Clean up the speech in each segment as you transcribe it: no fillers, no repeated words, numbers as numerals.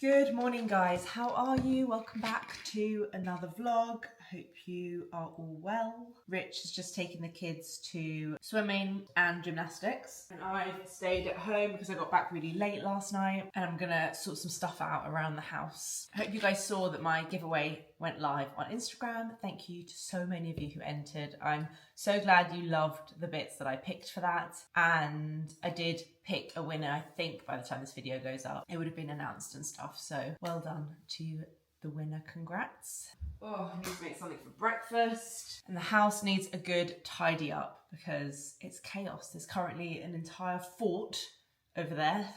Good morning, guys. How are you? Welcome back to another vlog. Hope you are all well. Rich has just taken the kids to swimming and gymnastics, and I've stayed at home because I got back really late last night, and I'm gonna sort some stuff out around the house. I hope you guys saw that my giveaway went live on Instagram. Thank you to so many of you who entered. I'm so glad you loved the bits that I picked for that, and I did pick a winner. I think by the time this video goes up, it would have been announced and stuff. So well done to the winner. Congrats. Oh, I need to make something for breakfast. And the house needs a good tidy up because it's chaos. There's currently an entire fort over there.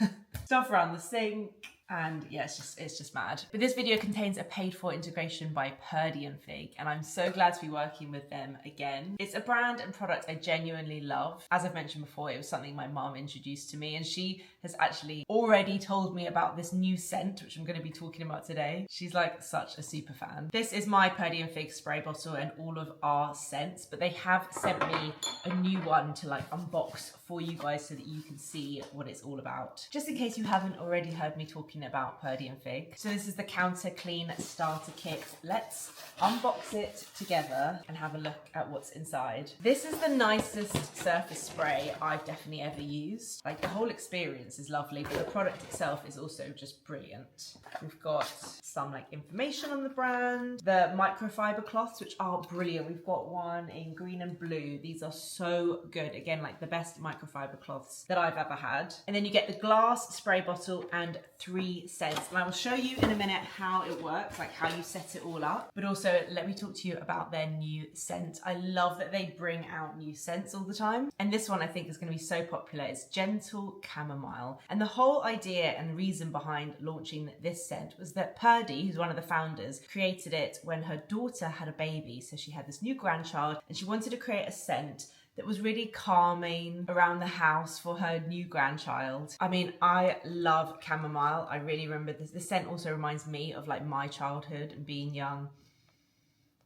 Stuff around the sink. And yeah, it's just mad. But this video contains a paid for integration by Purdy Figg, and I'm so glad to be working with them again. It's a brand and product I genuinely love. As I've mentioned before, it was something my mum introduced to me, and she has actually already told me about this new scent, which I'm going to be talking about today. She's like such a super fan. This is my Purdy Figg spray bottle and all of our scents, but they have sent me a new one to like unbox for you guys so that you can see what it's all about. Just in case you haven't already heard me talking about Purdy Figg. So this is the Counter Clean Starter Kit. Let's unbox it together and have a look at what's inside. This is the nicest surface spray I've definitely ever used. Like the whole experience is lovely, but the product itself is also just brilliant. We've got some like information on the brand, the microfiber cloths, which are brilliant. We've got one in green and blue. These are so good. Again, like the best microfiber cloths that I've ever had. And then you get the glass spray bottle and 3 scents. And I will show you in a minute how it works, like how you set it all up. But also let me talk to you about their new scent. I love that they bring out new scents all the time. And this one I think is going to be so popular. It's Gentle Chamomile. And the whole idea and reason behind launching this scent was that Purdy, who's one of the founders, created it when her daughter had a baby. So she had this new grandchild and she wanted to create a scent that was really calming around the house for her new grandchild. I mean, I love chamomile. I really remember this. The scent also reminds me of like my childhood and being young.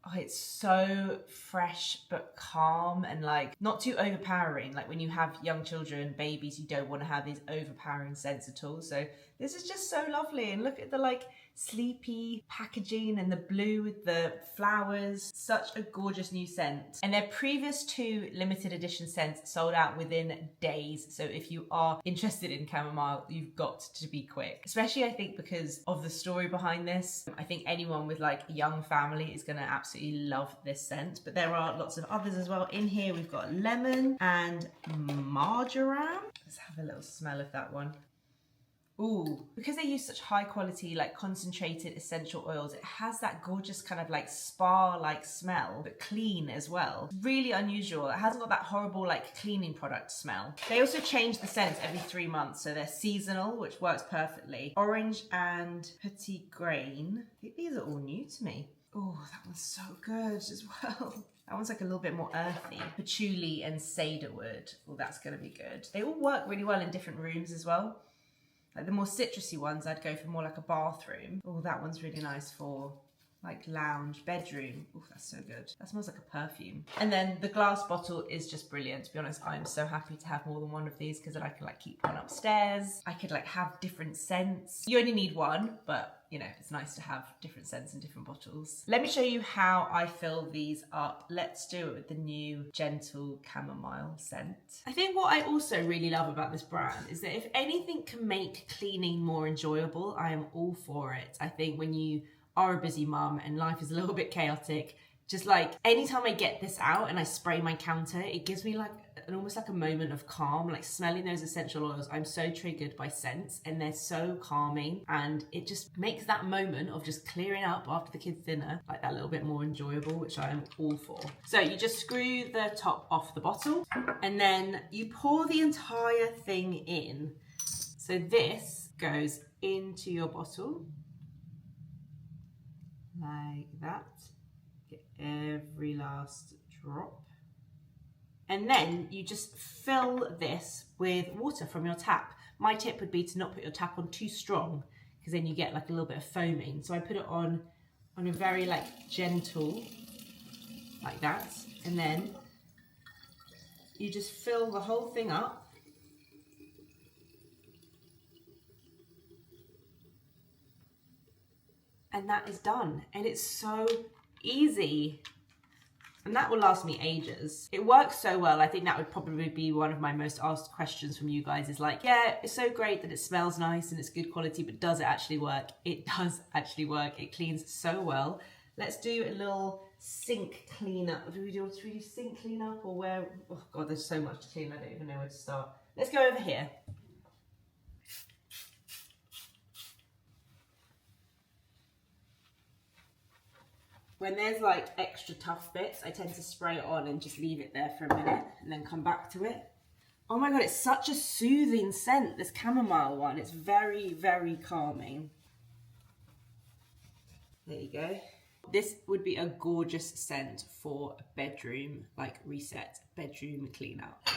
Oh, it's so fresh but calm and like not too overpowering. Like when you have young children, babies, you don't want to have these overpowering scents at all. So this is just so lovely. And look at the like sleepy packaging and the blue with the flowers. Such a gorgeous new scent. And their previous 2 limited edition scents sold out within days. So if you are interested in chamomile, you've got to be quick. Especially I think because of the story behind this. I think anyone with like a young family is going to absolutely love this scent. But there are lots of others as well. In here we've got lemon and marjoram. Let's have a little smell of that one. Ooh, because they use such high quality, like concentrated essential oils, it has that gorgeous kind of like spa-like smell, but clean as well. Really unusual. It hasn't got that horrible like cleaning product smell. They also change the scents every 3 months, so they're seasonal, which works perfectly. Orange and petit grain. I think these are all new to me. Oh, that one's so good as well. That one's like a little bit more earthy. Patchouli and cedarwood. Oh, that's gonna be good. They all work really well in different rooms as well. Like the more citrusy ones, I'd go for more like a bathroom. Oh, that one's really nice for like lounge, bedroom. Oh, that's so good. That smells like a perfume. And then the glass bottle is just brilliant. To be honest, I'm so happy to have more than one of these because then I can like keep one upstairs. I could like have different scents. You only need one, but you know, it's nice to have different scents in different bottles. Let me show you how I fill these up. Let's do it with the new Gentle Chamomile scent. I think what I also really love about this brand is that if anything can make cleaning more enjoyable, I am all for it. I think when you are a busy mum and life is a little bit chaotic, just like anytime I get this out and I spray my counter, it gives me like almost like a moment of calm, like smelling those essential oils. I'm so triggered by scents and they're so calming, and it just makes that moment of just clearing up after the kids' dinner like that little bit more enjoyable, which I am all for. So you just screw the top off the bottle and then you pour the entire thing in. So this goes into your bottle like that. Get every last drop. And then you just fill this with water from your tap. My tip would be to not put your tap on too strong because then you get like a little bit of foaming. So I put it on a very like gentle, like that. And then you just fill the whole thing up. and that is done. And it's so easy. And that will last me ages. It works so well. I think that would probably be one of my most asked questions from you guys is like, yeah, it's so great that it smells nice and it's good quality, but does it actually work? It does actually work. It cleans so well. Let's do a little sink cleanup. Do we do sink cleanup or where? Oh God, there's so much to clean. I don't even know where to start. Let's go over here. When there's like extra tough bits, I tend to spray it on and just leave it there for a minute and then come back to it. Oh my God, it's such a soothing scent, this chamomile one. It's very, very calming. There you go. This would be a gorgeous scent for a bedroom, like reset, bedroom clean out.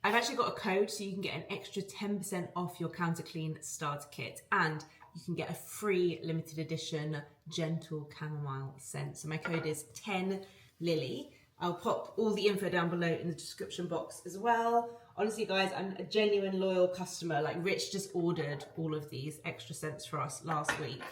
I've actually got a code so you can get an extra 10% off your Counter Clean starter kit, and you can get a free limited edition gentle chamomile scent. So my code is 10Lily. I'll pop all the info down below in the description box as well. Honestly guys, I'm a genuine loyal customer. Like Rich just ordered all of these extra scents for us last week.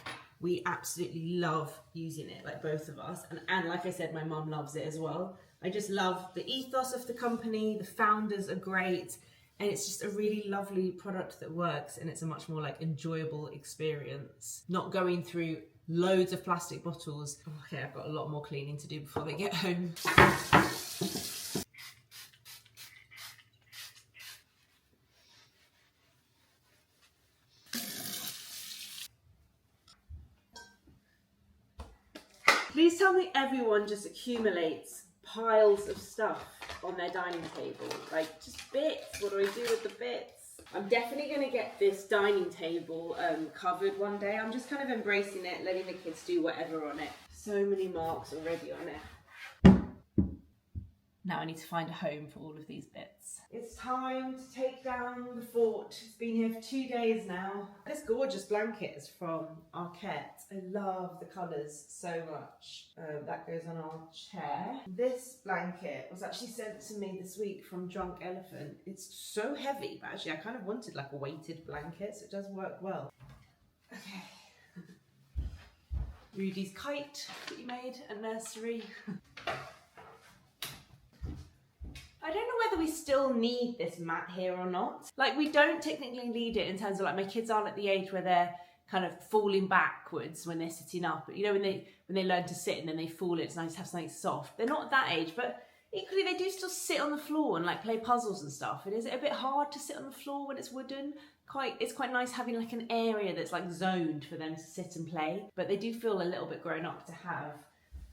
We absolutely love using it, like both of us. And like I said, my mum loves it as well. I just love the ethos of the company. The founders are great. And it's just a really lovely product that works. And it's a much more like enjoyable experience. Not going through loads of plastic bottles. Okay, I've got a lot more cleaning to do before they get home. Please tell me everyone just accumulates piles of stuff on their dining table. Like, just bits. What do I do with the bits? I'm definitely going to get this dining table covered one day. I'm just kind of embracing it, letting the kids do whatever on it. So many marks already on it. Now I need to find a home for all of these bits. It's time to take down the fort. It's been here for 2 days now. This gorgeous blanket is from Arquette. I love the colours so much. That goes on our chair. This blanket was actually sent to me this week from Drunk Elephant. It's so heavy, but actually I kind of wanted like a weighted blanket, so it does work well. Okay. Rudy's kite that he made at nursery. I don't know whether we still need this mat here or not. Like, we don't technically need it in terms of like, my kids aren't at the age where they're kind of falling backwards when they're sitting up. You know, when they learn to sit and then they fall, it's nice to have something soft. They're not at that age, but equally they do still sit on the floor and like play puzzles and stuff. And is it a bit hard to sit on the floor when it's wooden? It's quite nice having like an area that's like zoned for them to sit and play. But they do feel a little bit grown up to have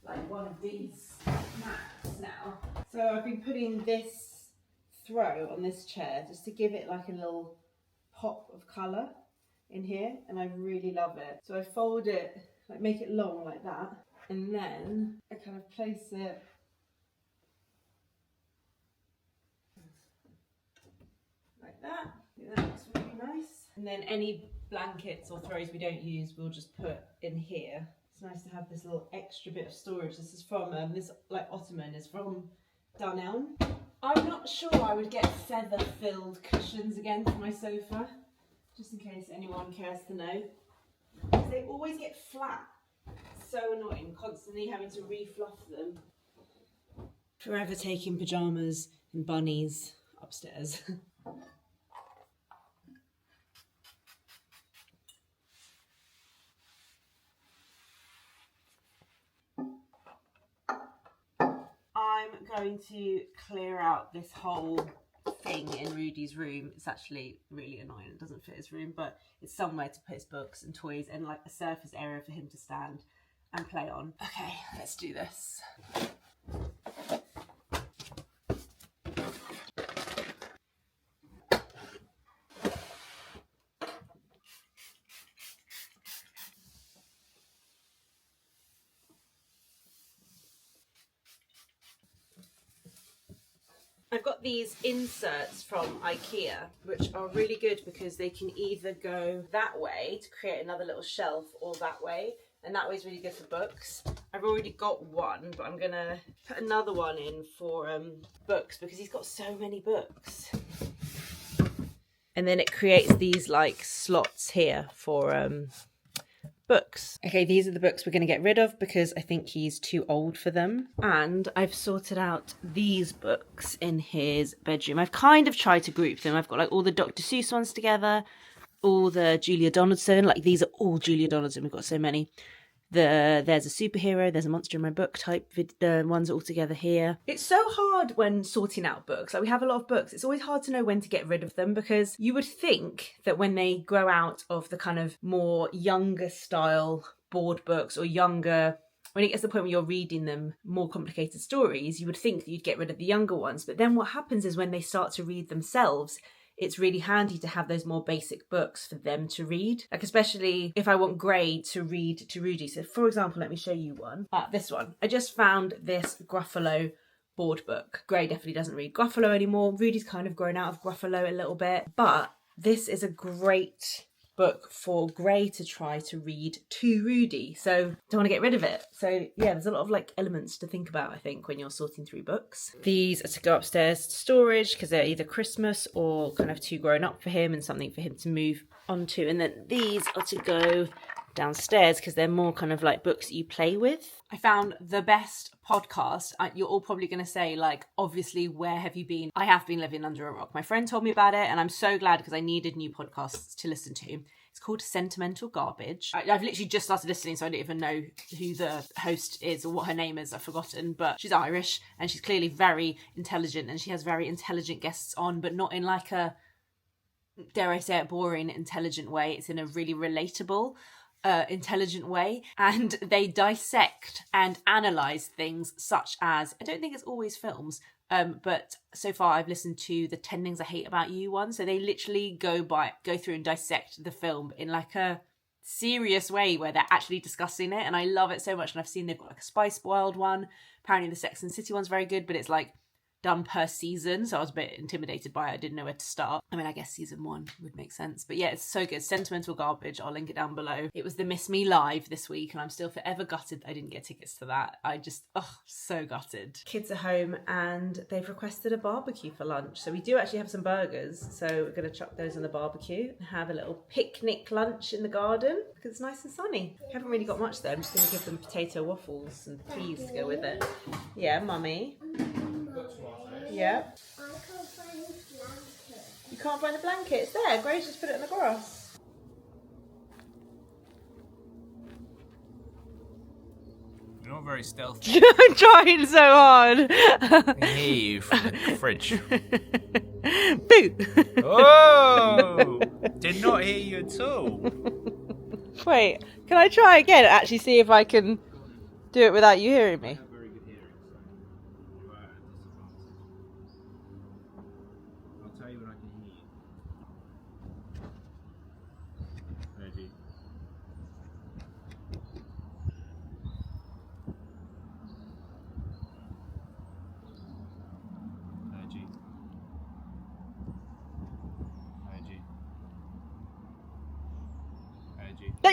like one of these mats now. So I've been putting this throw on this chair just to give it like a little pop of colour in here, and I really love it. So I fold it, like make it long like that, and then I kind of place it like that. Yeah, that looks really nice. And then any blankets or throws we don't use, we'll just put in here. It's nice to have this little extra bit of storage. This is from, this like ottoman is from Dunelm. I'm not sure I would get feather-filled cushions again for my sofa, just in case anyone cares to know. Because they always get flat. It's so annoying, constantly having to re-fluff them. Forever taking pyjamas and bunnies upstairs. I'm going to clear out this whole thing in Rudy's room. It's actually really annoying. It doesn't fit his room, but it's somewhere to put his books and toys and like a surface area for him to stand and play on. Okay, let's do this. I've got these inserts from IKEA, which are really good because they can either go that way to create another little shelf or that way. And that way is really good for books. I've already got one, but I'm gonna put another one in for books because he's got so many books. And then it creates these like slots here for books. Okay, these are the books we're going to get rid of because I think he's too old for them. And I've sorted out these books in his bedroom. I've kind of tried to group them. I've got like all the Dr. Seuss ones together, all the Julia Donaldson, like these are all Julia Donaldson. We've got so many. There's a superhero, there's a monster in my book type ones all together here. It's so hard when sorting out books. Like we have a lot of books. It's always hard to know when to get rid of them because you would think that when they grow out of the kind of more younger style board books or younger, when it gets to the point where you're reading them more complicated stories, you would think that you'd get rid of the younger ones. But then what happens is when they start to read themselves, it's really handy to have those more basic books for them to read. Like especially if I want Gray to read to Rudy. So for example, let me show you one. This one. I just found this Gruffalo board book. Gray definitely doesn't read Gruffalo anymore. Rudy's kind of grown out of Gruffalo a little bit. But this is a great book for Gray to try to read to Rudy. So don't want to get rid of it. So yeah, there's a lot of like elements to think about, I think, when you're sorting through books. These are to go upstairs to storage because they're either Christmas or kind of too grown up for him and something for him to move onto. And then these are to go downstairs because they're more kind of like books that you play with. I found the best podcast. You're all probably going to say, like, obviously, where have you been? I have been living under a rock. My friend told me about it and I'm so glad because I needed new podcasts to listen to. It's called Sentimental Garbage. I've literally just started listening, so I don't even know who the host is or what her name is. I've forgotten, but she's Irish and she's clearly very intelligent and she has very intelligent guests on, but not in like a, dare I say it, boring, intelligent way. It's in a really relatable, intelligent way, and they dissect and analyze things such as, I don't think it's always films, but so far I've listened to the 10 Things I Hate About You one. So they literally go through and dissect the film in like a serious way where they're actually discussing it, and I love it so much. And I've seen they've got like a Spice World one. Apparently the Sex and the City one's very good, but it's like done per season, so I was a bit intimidated by it. I didn't know where to start. I mean, I guess season 1 would make sense, but yeah, it's so good. Sentimental Garbage, I'll link it down below. It was the Miss Me Live this week and I'm still forever gutted that I didn't get tickets to that. I just, so gutted. Kids are home and they've requested a barbecue for lunch, so we do actually have some burgers, so we're going to chuck those on the barbecue and have a little picnic lunch in the garden because it's nice and sunny. Haven't really got much though. I'm just going to give them potato waffles and peas to go with it. Yeah, mummy. Yeah. I can't find the blanket. You can't find the blanket? It's there. Grace just put it on the grass. You're not very stealthy. I'm trying so hard. I can hear you from the fridge. Boo! Oh! Did not hear you at all. Wait, can I try again? Actually see if I can do it without you hearing me.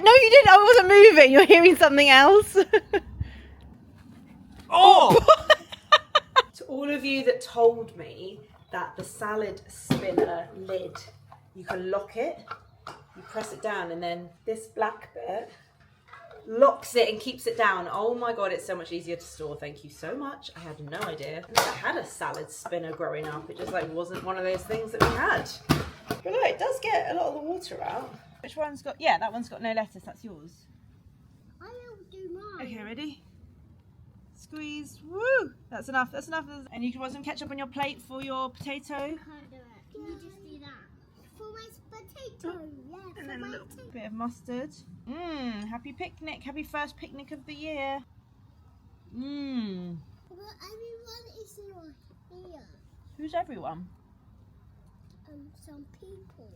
No, you didn't. I wasn't moving. You're hearing something else. Oh! To all of you that told me that the salad spinner lid, you can lock it, you press it down, and then this black bit locks it and keeps it down. Oh my God, it's so much easier to store. Thank you so much. I had no idea. I had a salad spinner growing up. It just like wasn't one of those things that we had. But no, it does get a lot of the water out. Which one's got, yeah, that one's got no lettuce, that's yours. I will do mine. Okay, ready? Squeeze, woo! That's enough, that's enough. And you can want some ketchup on your plate for your potato. I can't do it. Can you just do that? For my potato, yeah. And then a little bit of mustard. Happy picnic, happy first picnic of the year. But everyone is not here. Who's everyone? Some people.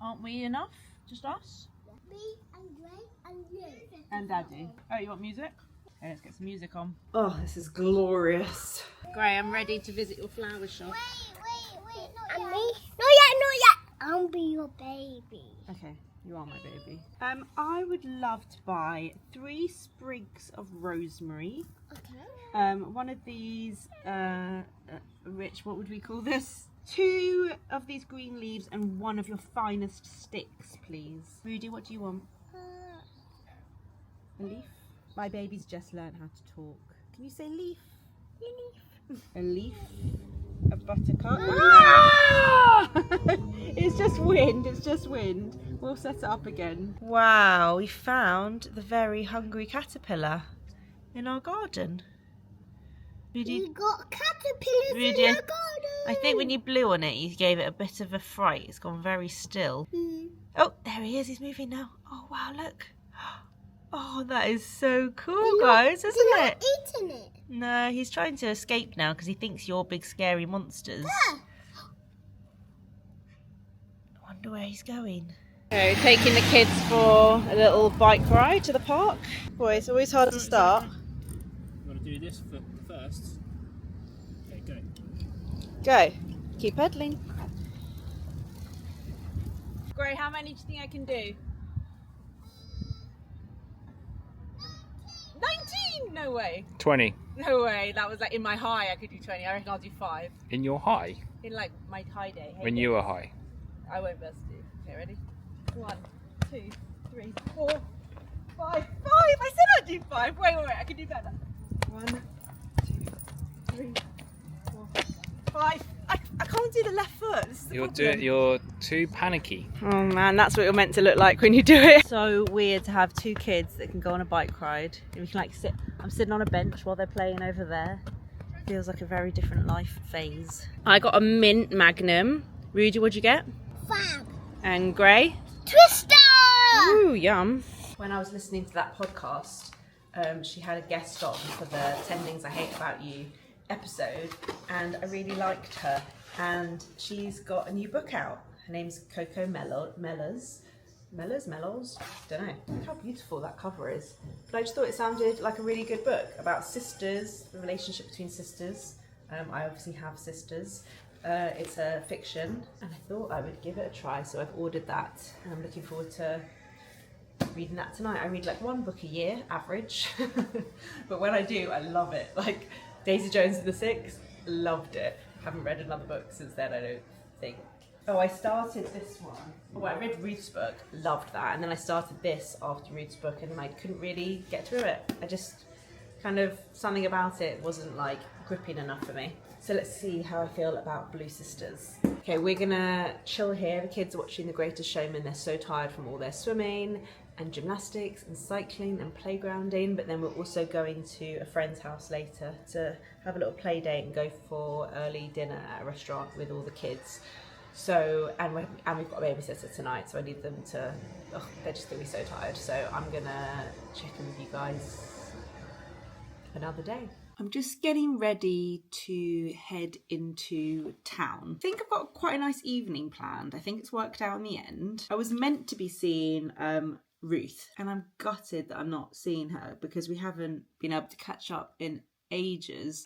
Aren't we enough? Just us? Me and Gray and you. And Daddy. Oh, you want music? Okay, let's get some music on. Oh, this is glorious. Gray, I'm ready to visit your flower shop. Wait, not yet. Me? Not yet. I'll be your baby. Okay, you are my baby. I would love to buy 3 sprigs of rosemary. Okay. One of these, Rich, what would we call this? 2 of these green leaves and 1 of your finest sticks, please. Rudy, what do you want? A leaf? My baby's just learned how to talk. Can you say leaf? Leaf. A leaf. A buttercup. Ah! It's just wind, it's just wind. We'll set it up again. Wow, we found the very hungry caterpillar in our garden. We got caterpillars in the garden. I think when you blew on it, you gave it a bit of a fright. It's gone very still. Oh, there he is. He's moving now. Oh, wow, look. Oh, that is so cool, guys, isn't it? Not eating it. No, he's trying to escape now because he thinks you're big, scary monsters. I wonder where he's going. So, taking the kids for a little bike ride to the park. Boy, it's always hard to start. You want to do this first? Okay, go. Go. Keep pedaling. Gray, how many do you think I can do? 19! No way. 20. No way. That was like in my high I could do 20. I reckon I'll do 5. In your high? In like my high day. When you were high? I won't be able to do. Okay, ready? 1, 2, 3, 4, 5. 5! I said I'd do 5. Wait, I can do better. 1, 2, 3, 4, 5. I can't do the left foot. This is the problem. You're too panicky. Oh man, that's what you're meant to look like when you do it. So weird to have 2 kids that can go on a bike ride. And we can like sit. I'm sitting on a bench while they're playing over there. Feels like a very different life phase. I got a mint Magnum. Rudy, what'd you get? Fab. And Gray? Twister! Ooh, yum. When I was listening to that podcast, she had a guest on for the 10 Things I Hate About You episode, and I really liked her. And she's got a new book out. Her name's Coco Mellors. Don't know. Look how beautiful that cover is. But I just thought it sounded like a really good book about sisters, the relationship between sisters. I obviously have sisters. It's a fiction, and I thought I would give it a try, so I've ordered that, and I'm looking forward to reading that tonight. I read like 1 book a year, average, but when I do, I love it. Like Daisy Jones and the Six, loved it. Haven't read another book since then, I don't think. Oh, I started this one. Oh, I read Ruth's book, loved that, and then I started this after Ruth's book, and I couldn't really get through it. I just kind of, something about it wasn't like gripping enough for me. So let's see how I feel about Blue Sisters. Okay, we're gonna chill here. The kids are watching The Greatest Showman. They're so tired from all their swimming and gymnastics and cycling and playgrounding, but then we're also going to a friend's house later to have a little play date and go for early dinner at a restaurant with all the kids. So, and we've got a babysitter tonight, so I need them to, they're just gonna be so tired. So I'm gonna check in with you guys another day. I'm just getting ready to head into town. I think I've got quite a nice evening planned. I think it's worked out in the end. I was meant to be seeing Ruth, and I'm gutted that I'm not seeing her because we haven't been able to catch up in ages.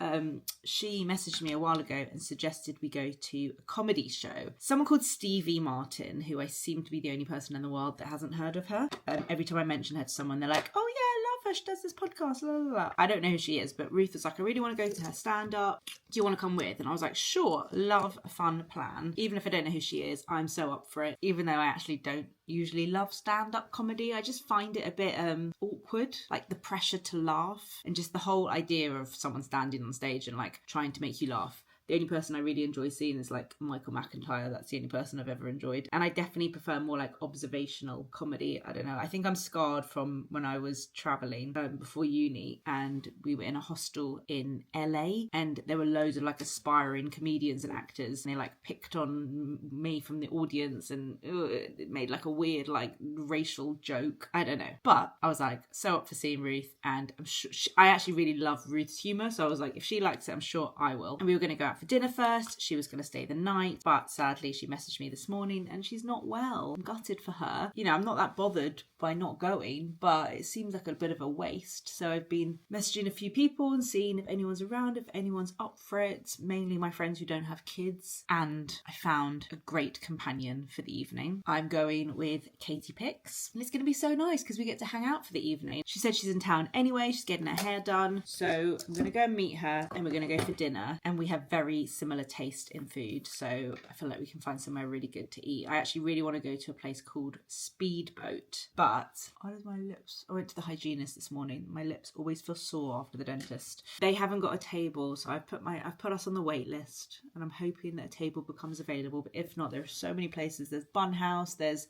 She messaged me a while ago and suggested we go to a comedy show. Someone called Stevie Martin, who I seem to be the only person in the world that hasn't heard of her. Every time I mention her to someone, they're like, oh yeah, I love her, she does this podcast, blah, blah, blah. I don't know who she is, but Ruth was like, I really want to go to her stand-up. Do you want to come with? And I was like, sure, love a fun plan. Even if I don't know who she is, I'm so up for it. Even though I actually don't usually love stand-up comedy, I just find it a bit awkward, like the pressure to laugh and just the whole idea of someone standing on stage and like trying to make you laugh. The only person I really enjoy seeing is like Michael McIntyre. That's the only person I've ever enjoyed. And I definitely prefer more like observational comedy. I don't know. I think I'm scarred from when I was traveling before uni, and we were in a hostel in LA, and there were loads of like aspiring comedians and actors, and they like picked on me from the audience, and it made like a weird like racial joke. I don't know. But I was like so up for seeing Ruth, and I'm sure I actually really love Ruth's humour. So I was like, if she likes it, I'm sure I will. And we were going to go out for dinner first. She was going to stay the night, but sadly she messaged me this morning and she's not well. I'm gutted for her. You know, I'm not that bothered by not going, but it seems like a bit of a waste. So I've been messaging a few people and seeing if anyone's around, if anyone's up for it, mainly my friends who don't have kids. And I found a great companion for the evening. I'm going with Katie Picks, and it's going to be so nice because we get to hang out for the evening. She said she's in town anyway, she's getting her hair done, so I'm going to go and meet her and we're going to go for dinner, and we have very very similar taste in food, so I feel like we can find somewhere really good to eat. I actually really want to go to a place called Speedboat, but my lips, I went to the hygienist this morning. My lips always feel sore after the dentist. They haven't got a table, so I've put us on the wait list, and I'm hoping that a table becomes available. But if not, there are so many places. There's Bun House, there's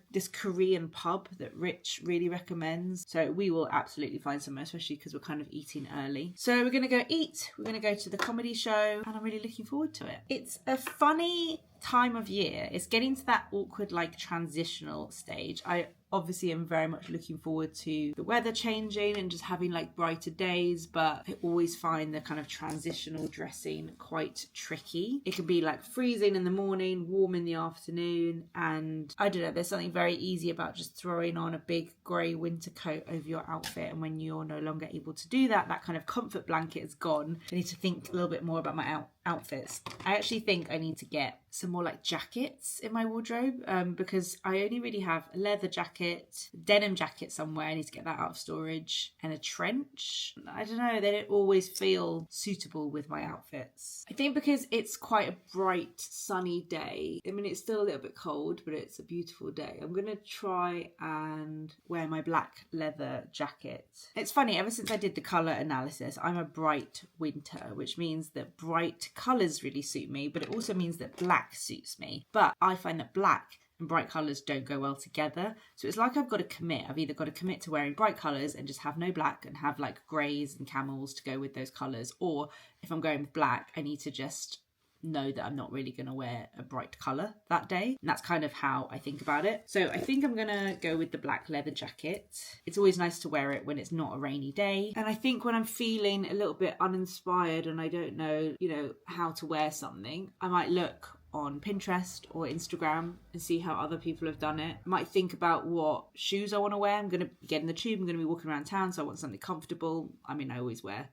this Korean pub that Rich really recommends. So we will absolutely find somewhere, especially because we're kind of eating early. So we're going to go eat. We're going to go to the comedy show, and I'm really looking forward to it. It's a funny time of year. It's getting to that awkward, like, transitional stage. I obviously am very much looking forward to the weather changing and just having like brighter days, but I always find the kind of transitional dressing quite tricky. It can be like freezing in the morning, warm in the afternoon, and I don't know, there's something very easy about just throwing on a big grey winter coat over your outfit, and when you're no longer able to do that, that kind of comfort blanket is gone. I need to think a little bit more about my outfits. I actually think I need to get some more like jackets in my wardrobe, because I only really have a leather jacket, denim jacket somewhere. I need to get that out of storage, and a trench. I don't know, they don't always feel suitable with my outfits. I think because it's quite a bright sunny day, I mean it's still a little bit cold, but it's a beautiful day, I'm gonna try and wear my black leather jacket. It's funny, ever since I did the colour analysis, I'm a bright winter, which means that bright colours really suit me, but it also means that black suits me. But I find that black and bright colours don't go well together. So it's like I've got to commit. I've either got to commit to wearing bright colours and just have no black and have like greys and camels to go with those colours, or if I'm going with black, I need to just know that I'm not really going to wear a bright colour that day. And that's kind of how I think about it. So I think I'm going to go with the black leather jacket. It's always nice to wear it when it's not a rainy day. And I think when I'm feeling a little bit uninspired and I don't know, how to wear something, I might look on Pinterest or Instagram and see how other people have done it. I might think about what shoes I want to wear. I'm going to get in the tube, I'm going to be walking around town, so I want something comfortable. I mean, I always wear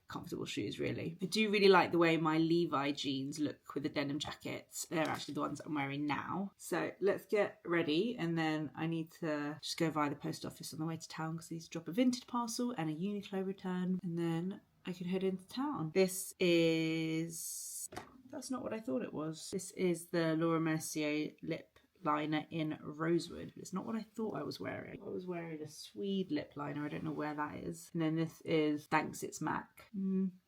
comfortable shoes really. I do really like the way my Levi jeans look with the denim jackets. They're actually the ones I'm wearing now. So let's get ready, and then I need to just go via the post office on the way to town because I need to drop a vintage parcel and a Uniqlo return, and then I can head into town. That's not what I thought it was. This is the Laura Mercier lip liner in Rosewood. It's not what I thought I was wearing. I was wearing a Swede lip liner. I don't know where that is. And then this is Thanks It's Mac.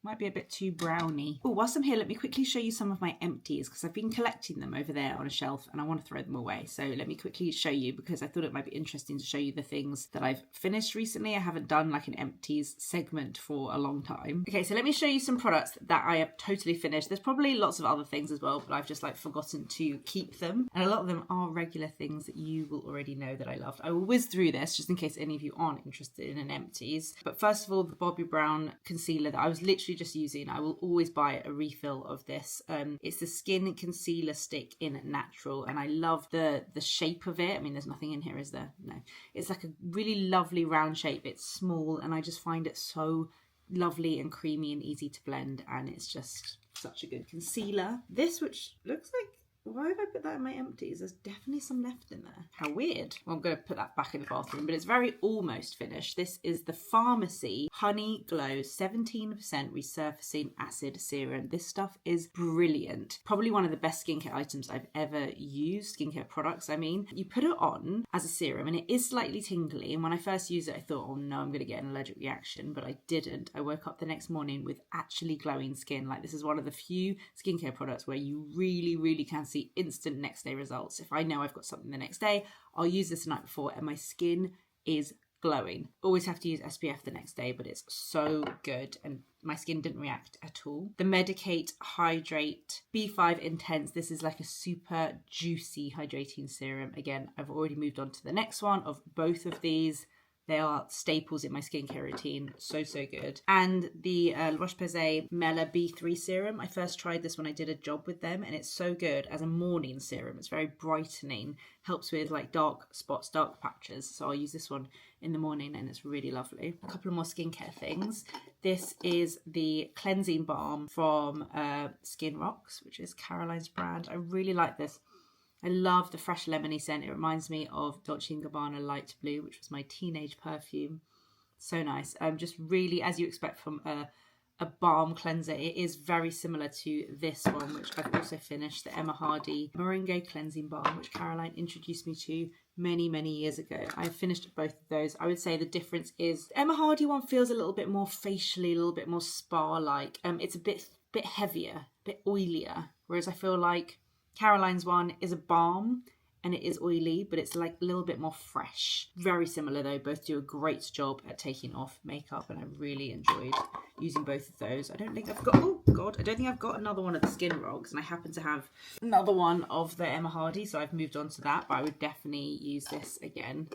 Might be a bit too browny. Oh, whilst I'm here, let me quickly show you some of my empties because I've been collecting them over there on a shelf and I want to throw them away. So let me quickly show you because I thought it might be interesting to show you the things that I've finished recently. I haven't done like an empties segment for a long time. Okay, so let me show you some products that I have totally finished. There's probably lots of other things as well, but I've just like forgotten to keep them. And a lot of them are regular things that you will already know that I loved. I will whiz through this just in case any of you aren't interested in an empties. But first of all, the Bobbi Brown concealer that I was literally just using. I will always buy a refill of this. It's the Skin Concealer Stick in Natural, and I love the shape of it. I mean, there's nothing in here, is there? No. It's like a really lovely round shape. It's small, and I just find it so lovely and creamy and easy to blend, and it's just such a good concealer. This, which looks like, why have I put that in my empties? There's definitely some left in there. How weird. Well, I'm going to put that back in the bathroom, but it's very almost finished. This is the Pharmacy Honey Glow 17% Resurfacing Acid Serum. This stuff is brilliant. Probably one of the best skincare items I've ever used. Skincare products, I mean. You put it on as a serum and it is slightly tingly. And when I first used it, I thought, oh no, I'm going to get an allergic reaction. But I didn't. I woke up the next morning with actually glowing skin. Like, this is one of the few skincare products where you really, really can see instant next day results. If I know I've got something the next day, I'll use this the night before and my skin is glowing. Always have to use SPF the next day, but it's so good and my skin didn't react at all. The Medicate Hydrate B5 Intense. This is like a super juicy hydrating serum. Again, I've already moved on to the next one of both of these. They are staples in my skincare routine. So, so good. And the La Roche-Posay Mela B3 serum. I first tried this when I did a job with them and it's so good as a morning serum. It's very brightening. Helps with like dark spots, dark patches. So I'll use this one in the morning and it's really lovely. A couple of more skincare things. This is the cleansing balm from Skin Rocks, which is Caroline's brand. I really like this. I love the fresh lemony scent. It reminds me of Dolce & Gabbana Light Blue, which was my teenage perfume. So nice. Just really, as you expect from a a balm cleanser. It is very similar to this one, which I've also finished, the Emma Hardy Moringa Cleansing Balm, which Caroline introduced me to many years ago. I've finished both of those. I would say the difference is the Emma Hardy one feels a little bit more facially, a little bit more spa-like. It's a bit heavier, a bit oilier, whereas I feel like Caroline's one is a balm and it is oily, but it's like a little bit more fresh. Very similar though, both do a great job at taking off makeup, and I really enjoyed using both of those. I don't think I've got, oh God, I don't think I've got another one of the Skin Rocks, and I happen to have another one of the Emma Hardy, so I've moved on to that, but I would definitely use this again.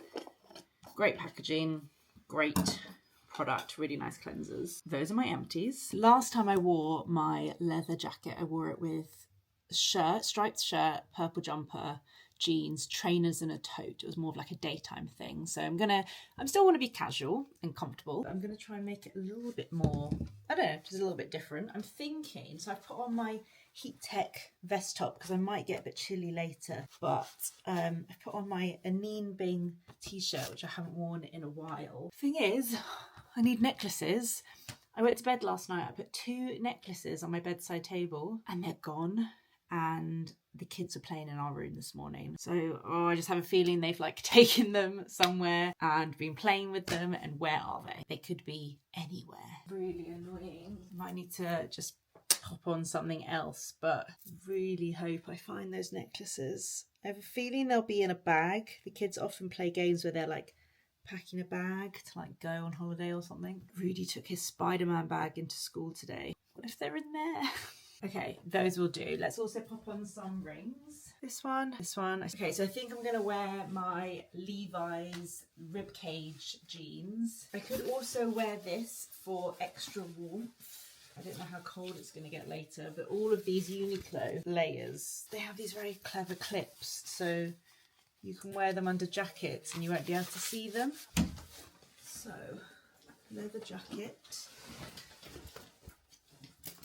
Great packaging, great product, really nice cleansers. Those are my empties. Last time I wore my leather jacket, I wore it with a shirt, striped shirt, purple jumper, jeans, trainers and a tote. It was more of like a daytime thing. So I still want to be casual and comfortable. I'm going to try and make it a little bit more, I don't know, just a little bit different. I'm thinking, so I've put on my Heat Tech vest top because I might get a bit chilly later, but I've put on my Anine Bing t-shirt, which I haven't worn in a while. Thing is, I need necklaces. I went to bed last night, I put 2 necklaces on my bedside table and they're gone. And the kids were playing in our room this morning. So, I just have a feeling they've like taken them somewhere and been playing with them. And where are they? They could be anywhere. Really annoying. Might need to just pop on something else, but really hope I find those necklaces. I have a feeling they'll be in a bag. The kids often play games where they're like packing a bag to like go on holiday or something. Rudy took his Spider-Man bag into school today. What if they're in there? Okay, those will do. Let's also pop on some rings. This one. Okay, so I think I'm going to wear my Levi's ribcage jeans. I could also wear this for extra warmth. I don't know how cold it's going to get later, but all of these Uniqlo layers, they have these very clever clips, so you can wear them under jackets and you won't be able to see them. So, leather jacket.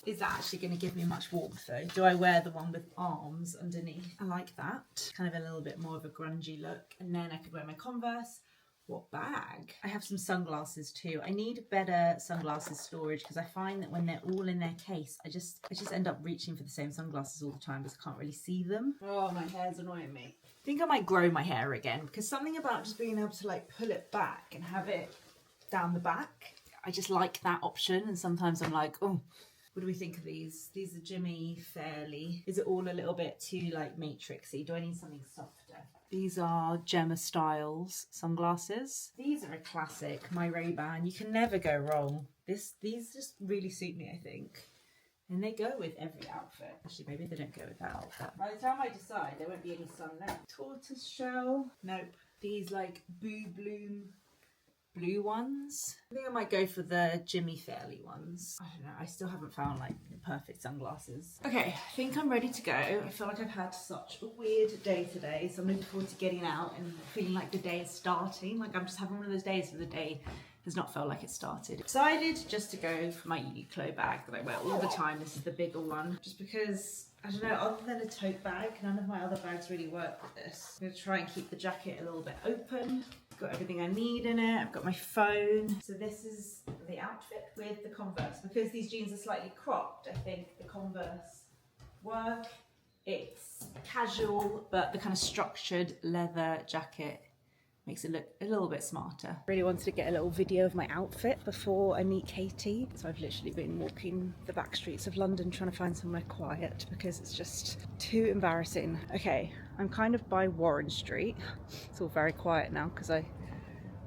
Is that actually going to give me much warmth though? Do I wear the one with arms underneath? I like that. Kind of a little bit more of a grungy look. And then I could wear my Converse. What bag? I have some sunglasses too. I need better sunglasses storage because I find that when they're all in their case, I just end up reaching for the same sunglasses all the time because I can't really see them. Oh, my hair's annoying me. I think I might grow my hair again because something about just being able to like pull it back and have it down the back. I just like that option, and sometimes I'm like, oh, what do we think of these? These are Jimmy Fairly. Is it all a little bit too like matrixy? Do I need something softer? These are Gemma Styles sunglasses. These are a classic, my Ray-Ban. You can never go wrong. These just really suit me, I think. And they go with every outfit. Actually, maybe they don't go with that outfit. By the time I decide, there won't be any sun left. Tortoise shell. Nope. These like Boo Bloom blue ones. I think I might go for the Jimmy Fairly ones. I don't know, I still haven't found like the perfect sunglasses. Okay, I think I'm ready to go. I feel like I've had such a weird day today, so I'm looking forward to getting out and feeling like the day is starting. Like I'm just having one of those days where the day has not felt like it started. Decided just to go for my Uniqlo bag that I wear all the time. This is the bigger one, just because I don't know, other than a tote bag, none of my other bags really work with this. I'm going to try and keep the jacket a little bit open. Got everything I need in it. I've got my phone. So this is the outfit with the Converse. Because these jeans are slightly cropped, I think the Converse work. It's casual, but the kind of structured leather jacket makes it look a little bit smarter. Really wanted to get a little video of my outfit before I meet Katie. So I've literally been walking the back streets of London trying to find somewhere quiet because it's just too embarrassing. Okay, I'm kind of by Warren Street. It's all very quiet now because I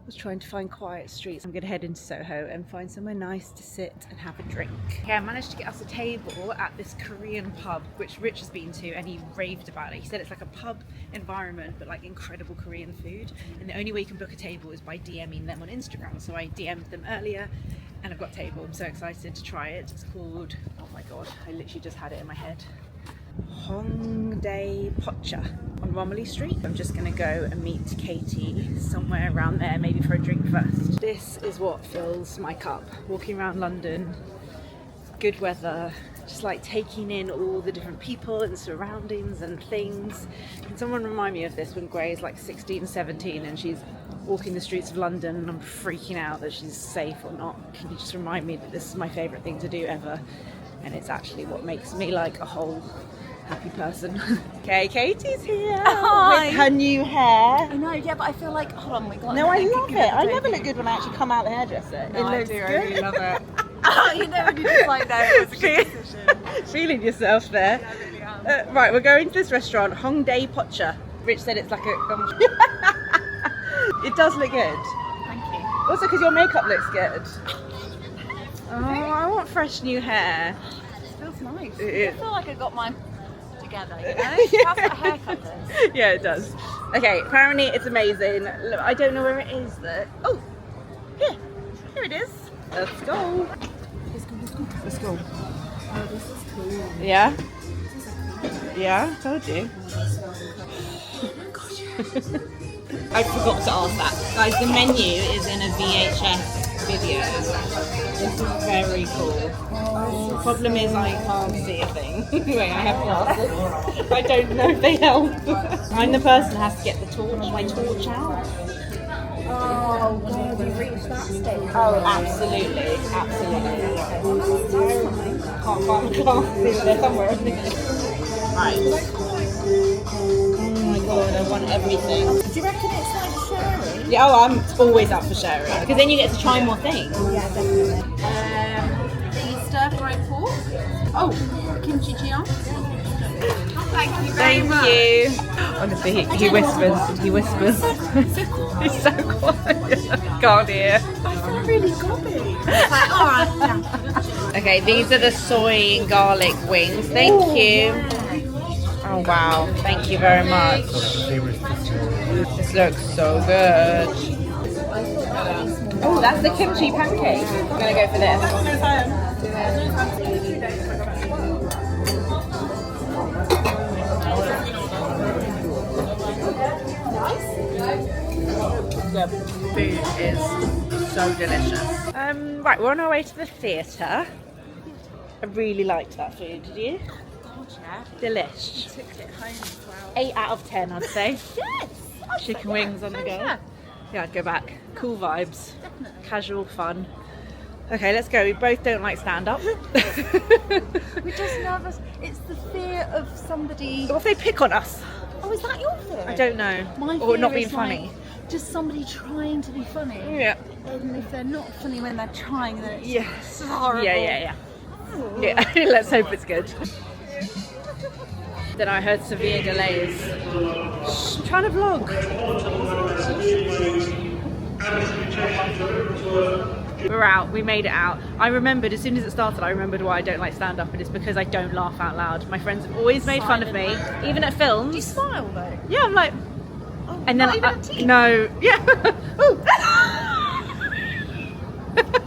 was trying to find quiet streets. I'm gonna head into Soho and find somewhere nice to sit and have a drink. Okay, I managed to get us a table at this Korean pub, which Rich has been to and he raved about it. He said it's like a pub environment, but like incredible Korean food. And the only way you can book a table is by DMing them on Instagram. So I DM'd them earlier and I've got a table. I'm so excited to try it. It's called, oh my God, I literally just had it in my head. Hongdae Pocha on Romilly Street. I'm just gonna go and meet Katie somewhere around there, maybe for a drink first. This is what fills my cup. Walking around London, good weather, just like taking in all the different people and surroundings and things. Can someone remind me of this when Gray's like 16, 17 and she's walking the streets of London and I'm freaking out that she's safe or not. Can you just remind me that this is my favourite thing to do ever? And it's actually what makes me like a whole happy person. Okay, Katie's here with her new hair. I know, yeah, but I feel like, hold on, my God. No, I love it. I never look good when I actually come out the hairdresser. No, it looks I good. really love it. Oh, you know, when you just like, no, it was a good decision. Feeling yourself there. Yeah, I really am. Right, we're going to this restaurant, Hongdae Pocha. Rich said it's like a... It does look good. Thank you. Also because your makeup looks good. Oh, I want fresh new hair. It feels nice. Yeah. I feel like I got mine together, you know? That's what a haircut is. Yeah, it does. Okay, apparently it's amazing. Look, I don't know where it is though. Oh, here it is. Let's go. Let's go. Oh, this is cool. Yeah? Yeah, told you. I forgot to ask that. Guys, the menu is in a VHS video. This is very cool. The problem is I can't see a thing. Wait, I have glasses. I don't know if they help. I'm the person who has to get the torch, my torch out. Oh, God, you reached that stage. Oh, absolutely. Absolutely. Can't find the glasses. They're somewhere. Right. Oh my God, I want everything. Do you reckon it's like sharing? Yeah, oh, I'm always up for sharing because then you get to try more things. Yeah, definitely. The stir-fried pork. Oh, kimchi jjiang. Thank you very much. Thank you. Honestly, he whispers. He whispers. He's so quiet. Can't hear. I feel really gobby. It's like, all right, yeah. Okay, these are the soy and garlic wings. Thank you. Oh wow, thank you very much. This looks so good. Oh, that's the kimchi pancake. I'm gonna go for this. The food is so delicious. Right, we're on our way to the theatre. I really liked that food, did you? Delish. Took it home as well. 8 out of 10, I'd say. Yes. Chicken wings on the go. Yeah. Yeah, I'd go back. Cool vibes. Definitely. Casual fun. Okay, let's go. We both don't like stand-up. We're just nervous. It's the fear of somebody. What if they pick on us? Oh, is that your fear? I don't know. My Or fear not being is funny. Like just somebody trying to be funny. Yeah. And if they're not funny when they're trying, then it's Yes. horrible. Yeah. Yeah, let's hope it's good. Then I heard severe delays. Shh, I'm trying to vlog. We're out, we made it out. I remembered, as soon as it started, I remembered why I don't like stand-up, and it's because I don't laugh out loud. My friends have always made fun of me, even at films. Do you smile though? Yeah, I'm like... Oh, and then not even at tea? no, yeah. Ooh.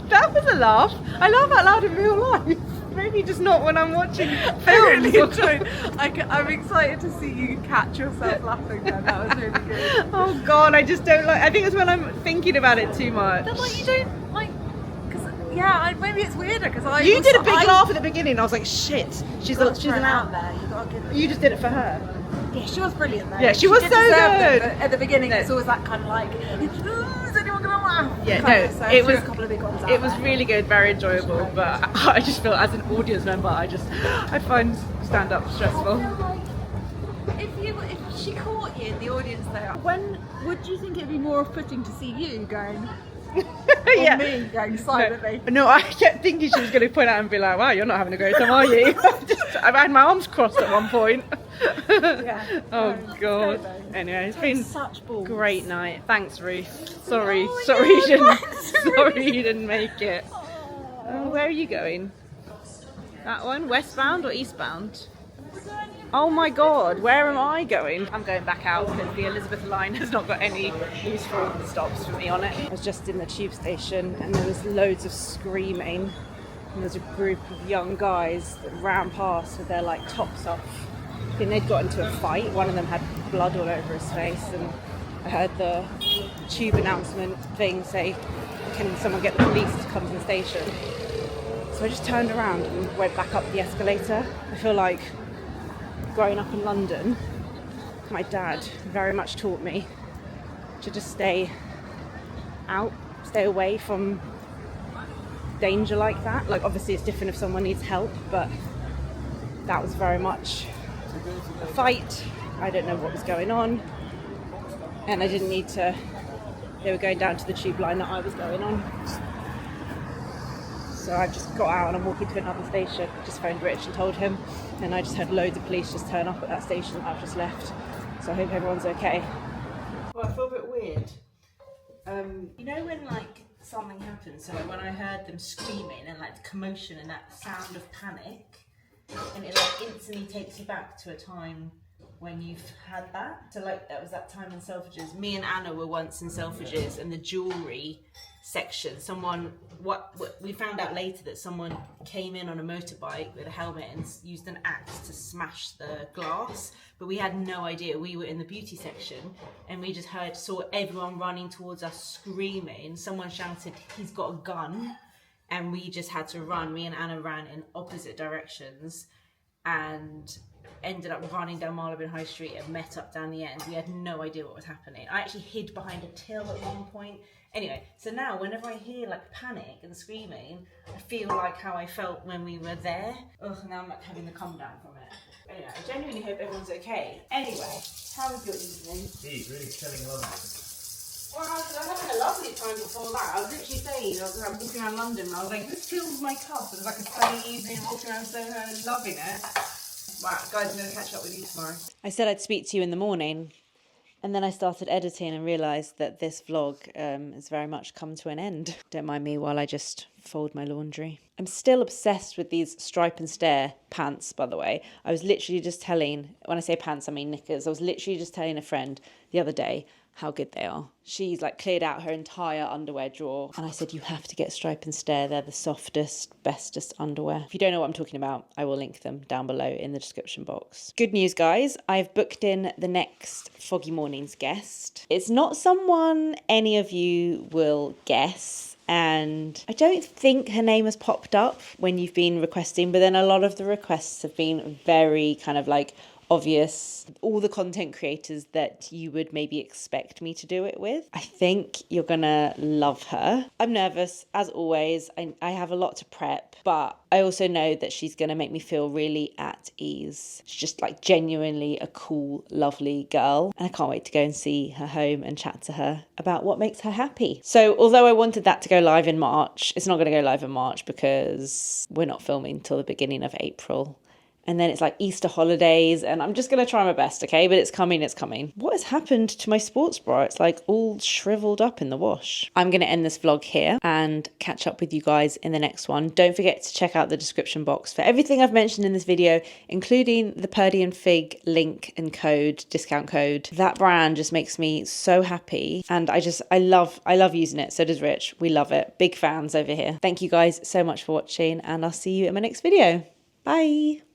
That was a laugh. I laugh out loud in real life. Maybe just not when I'm watching films. I really enjoyed. I'm excited to see you catch yourself laughing. Then that was really good. Oh God, I just don't like. I think it's when I'm thinking about it too much. But like you don't like, because maybe it's weirder because I. You did a big laugh at the beginning. I was like, shit, she's an out. there. You got to give it. You just did it for her. Yeah, she was brilliant though. Yeah, she was did so deserve good. it, but at the beginning, No. it's always that kind of like, is anyone gonna laugh? Yeah, Kind no, of, so it threw was a couple of big ones out it was there. really good, very enjoyable. But I just feel as an audience member, I find stand up stressful. If she caught you in the audience there, when would you think it'd be more off-putting to see you going? Yeah. Or me going silently? No, I kept thinking she was going to point out and be like, wow, you're not having a great time, are you? I've had my arms crossed at one point. Yeah. Oh, No, God. it's great, though. Anyway, it's been Such balls. great night. Thanks, Ruth. Sorry yeah, you didn't. thanks, Sorry you didn't make it. Where are you going? That one, westbound or eastbound? Oh my God, where am I going? I'm going back out because the Elizabeth line has not got any useful stops for me on it. I was just in the tube station and there was loads of screaming. And there's a group of young guys that ran past with their like tops off. I think they'd got into a fight. One of them had blood all over his face, and I heard the tube announcement thing say, can someone get the police to come to the station? So I just turned around and went back up the escalator. I feel like growing up in London, my dad very much taught me to just stay out, stay away from danger like that. Like, obviously it's different if someone needs help, but that was very much a fight. I don't know what was going on, and I didn't need to. They were going down to the tube line that I was going on, so I just got out and I'm walking to another station. Just phoned Rich and told him, and I just had loads of police just turn up at that station that I've just left, so I hope everyone's okay. Well, I feel a bit weird. You know when like something happens, so like when I heard them screaming and like the commotion and that sound of panic, and it like instantly takes you back to a time when you've had that. So like that was that time in Selfridges. Me and Anna were once in Selfridges, and the jewellery section, we found out later that someone came in on a motorbike with a helmet and used an axe to smash the glass, but we had no idea. We were in the beauty section and we just saw everyone running towards us screaming. Someone shouted, "He's got a gun," and we just had to run. Me and Anna ran in opposite directions and ended up running down Marylebone High Street and met up down the end. We had no idea what was happening. I actually hid behind a till at one point. Anyway, so now whenever I hear like panic and screaming, I feel like how I felt when we were there. Ugh, now I'm like having the come down from it. Anyway, I genuinely hope everyone's okay. Anyway, how was your evening? He's really telling London. Well, I was having a lovely time before that. I was literally saying, I was walking around London and I was like, this fills my cup. It was like a sunny evening, walking around Soho and loving it. Wow, guys, I'm going to catch up with you tomorrow. I said I'd speak to you in the morning, and then I started editing and realised that this vlog has very much come to an end. Don't mind me while I just fold my laundry. I'm still obsessed with these stripe and stare pants, by the way. I was literally just telling, when I say pants, I mean knickers. I was literally just telling a friend the other day how good they are. She's like cleared out her entire underwear drawer, and I said, you have to get stripe and stare. They're the softest, bestest underwear. If you don't know what I'm talking about, I will link them down below in the description box. Good news, guys. I've booked in the next Foggy Mornings guest. It's not someone any of you will guess, and I don't think her name has popped up when you've been requesting, but then a lot of the requests have been very kind of like obvious, all the content creators that you would maybe expect me to do it with. I think you're gonna love her. I'm nervous, as always. I have a lot to prep, but I also know that she's gonna make me feel really at ease. She's just like genuinely a cool, lovely girl, and I can't wait to go and see her home and chat to her about what makes her happy. So although I wanted that to go live in March, it's not gonna go live in March because we're not filming till the beginning of April. And then it's like Easter holidays, and I'm just going to try my best, okay? But it's coming, it's coming. What has happened to my sports bra? It's like all shriveled up in the wash. I'm going to end this vlog here and catch up with you guys in the next one. Don't forget to check out the description box for everything I've mentioned in this video, including the Purdy Figg link and code, discount code. That brand just makes me so happy, and I love using it. So does Rich. We love it. Big fans over here. Thank you guys so much for watching, and I'll see you in my next video. Bye.